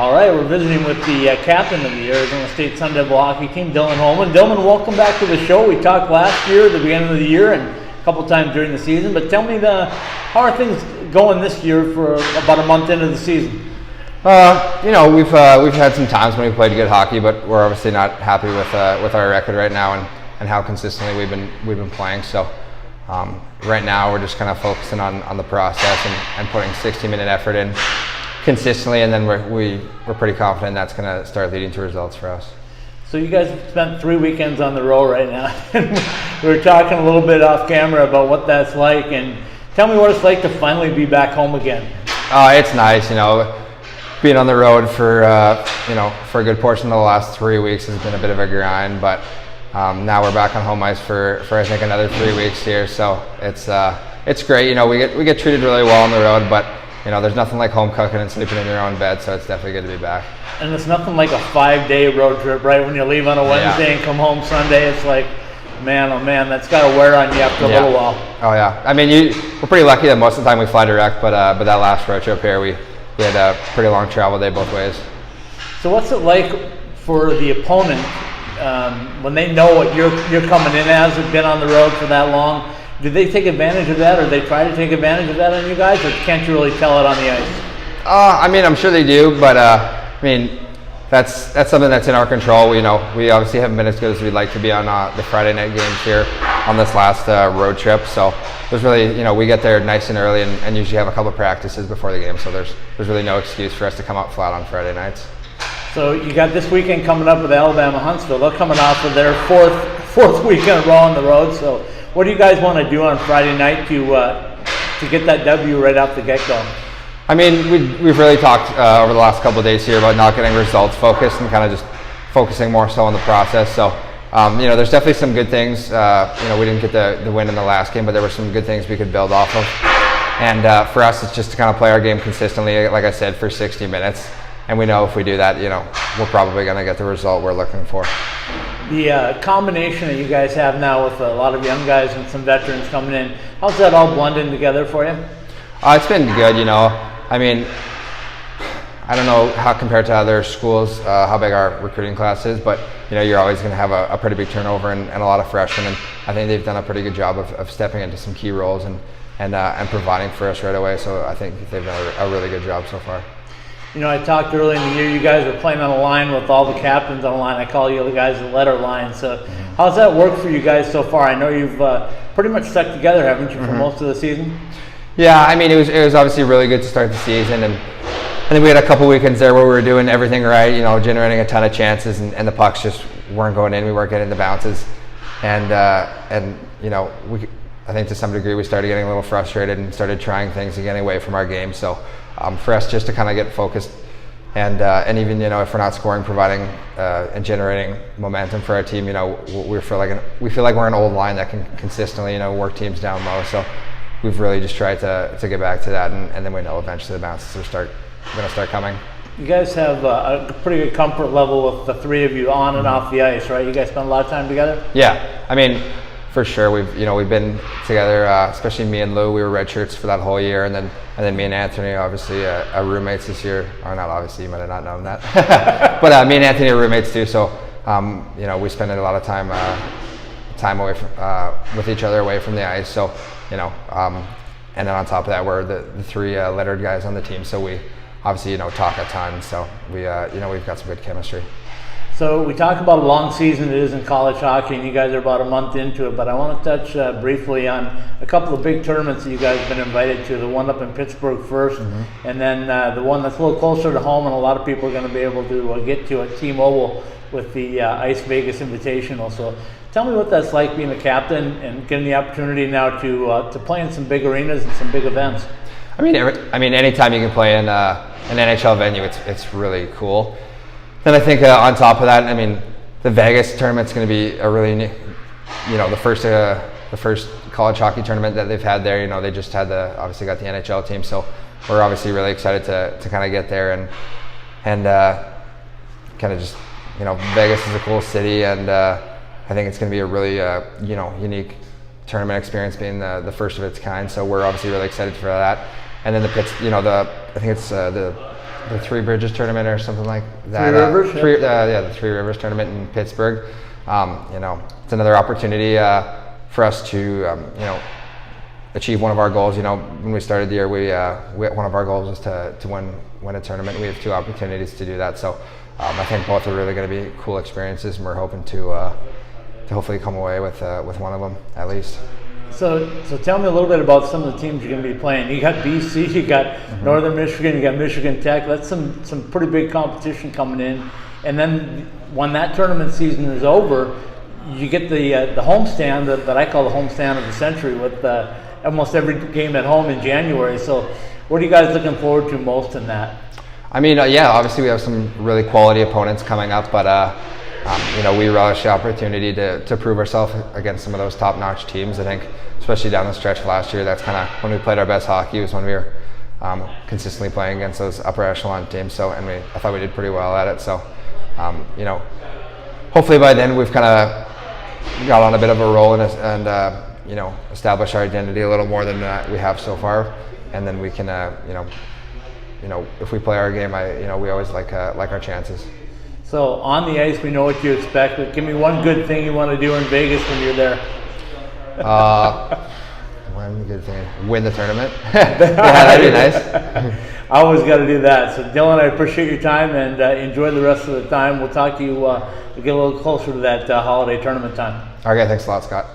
All right, we're visiting with the captain of the Arizona State Sun Devil hockey team, Dylan Holman. Dylan, welcome back to the show. We talked last year at the beginning of the year and a couple times during the season, but tell me how are things going this year for about a month into the season? We've had some times when we played good hockey, but we're obviously not happy with our record right now and how consistently we've been playing. So right now we're just kind of focusing on the process and putting 60-minute effort in consistently, and then we're pretty confident that's going to start leading to results for us. So you guys have spent 3 weekends on the road right now. We were talking a little bit off camera about what that's like, and tell me what it's like to finally be back home again. It's nice, being on the road for a good portion of the last 3 weeks has been a bit of a grind, but now we're back on home ice for I think another 3 weeks here. So it's great. We get treated really well on the road, but there's nothing like home cooking and sleeping in your own bed. So it's definitely good to be back. And it's nothing like a 5-day road trip, right? When you leave on a Wednesday and come home Sunday, it's like, man, oh man, that's got to wear on you after a little while. Oh yeah. I mean, we're pretty lucky that most of the time we fly direct, but that last road trip here, we had a pretty long travel day both ways. So what's it like for the opponent when they know what you're coming in as, have been on the road for that long? Do they take advantage of that, or they try to take advantage of that on you guys, or can't you really tell it on the ice? I'm sure they do, but that's something that's in our control. We obviously haven't been as good as we'd like to be on the Friday night games here on this last road trip. So there's really, we get there nice and early and usually have a couple of practices before the game. So there's really no excuse for us to come out flat on Friday nights. So you got this weekend coming up with Alabama Huntsville. They're coming off of their fourth weekend row on the road. So what do you guys want to do on Friday night to get that W right off the get-go? We've really talked over the last couple of days here about not getting results focused and kind of just focusing more so on the process. So, there's definitely some good things. We didn't get the win in the last game, but there were some good things we could build off of. And for us, it's just to kind of play our game consistently, like I said, for 60 minutes. And we know if we do that, we're probably going to get the result we're looking for. The combination that you guys have now with a lot of young guys and some veterans coming in, how's that all blending together for you? It's been good, I don't know how compared to other schools, how big our recruiting class is, but you're always going to have a pretty big turnover and a lot of freshmen, and I think they've done a pretty good job of stepping into some key roles and providing for us right away. So I think they've done a really good job so far. I talked early in the year, you guys are playing on a line with all the captains on a line. I call you the guys the letter line. So how's that work for you guys so far? I know you've pretty much stuck together, haven't you, for most of the season? Yeah, it was obviously really good to start the season, and then we had a couple weekends there where we were doing everything right, generating a ton of chances, and the pucks just weren't going in. We weren't getting the bounces, and I think to some degree we started getting a little frustrated and started trying things and getting away from our game. So for us just to kind of get focused and even if we're not scoring, providing and generating momentum for our team, we feel like we're an old line that can consistently work teams down low. So we've really just tried to get back to that, and then we know eventually the bounces are going to start coming. You guys have a pretty good comfort level with the three of you on and off the ice, right? You guys spend a lot of time together? Yeah, for sure. We've been together, especially me and Lou. We were red shirts for that whole year, and then me and Anthony, obviously, are roommates this year. Or not obviously, you might have not known that. But me and Anthony are roommates too. So we spend a lot of time away with each other, away from the ice. So and then on top of that, we're the three lettered guys on the team. So we obviously talk a ton. So we've got some good chemistry. So we talk about a long season it is in college hockey, and you guys are about a month into it, but I want to touch briefly on a couple of big tournaments that you guys have been invited to, the one up in Pittsburgh first, and then the one that's a little closer to home, and a lot of people are going to be able to get to at T-Mobile with the Ice Vegas Invitational. So tell me what that's like being a captain and getting the opportunity now to play in some big arenas and some big events. Anytime you can play in an NHL venue, it's really cool. Then I think on top of that, the Vegas tournament's going to be a really, the first college hockey tournament that they've had there. They just had obviously got the NHL team, so we're obviously really excited to kind of get there and kind of just, Vegas is a cool city, and I think it's going to be a really, unique tournament experience, being the first of its kind. So we're obviously really excited for that. And then the the Three Bridges tournament or something like that. Three Rivers? Yeah, the Three Rivers tournament in Pittsburgh. It's another opportunity for us to achieve one of our goals. When we started the year, we one of our goals was to win a tournament. We have 2 opportunities to do that. So I think both are really going to be cool experiences, and we're hoping to hopefully come away with one of them at least. So tell me a little bit about some of the teams you're going to be playing. You got BC, you got Northern Michigan, you got Michigan Tech. That's some pretty big competition coming in. And then when that tournament season is over, you get the homestand that I call the homestand of the century, with almost every game at home in January. So what are you guys looking forward to most in that? I mean, obviously we have some really quality opponents coming up, but we relish the opportunity to prove ourselves against some of those top-notch teams. I think, especially down the stretch last year, that's kind of when we played our best hockey, was when we were consistently playing against those upper echelon teams. So, and I thought we did pretty well at it. So, hopefully by then we've kind of got on a bit of a roll and establish our identity a little more than we have so far, and then we can, if we play our game, we always like our chances. So on the ice, we know what you expect, but give me one good thing you want to do in Vegas when you're there. One good thing, win the tournament. Yeah, that'd be nice. I always got to do that. So Dylan, I appreciate your time, and enjoy the rest of the time. We'll talk to you, get a little closer to that holiday tournament time. Okay, thanks a lot, Scott.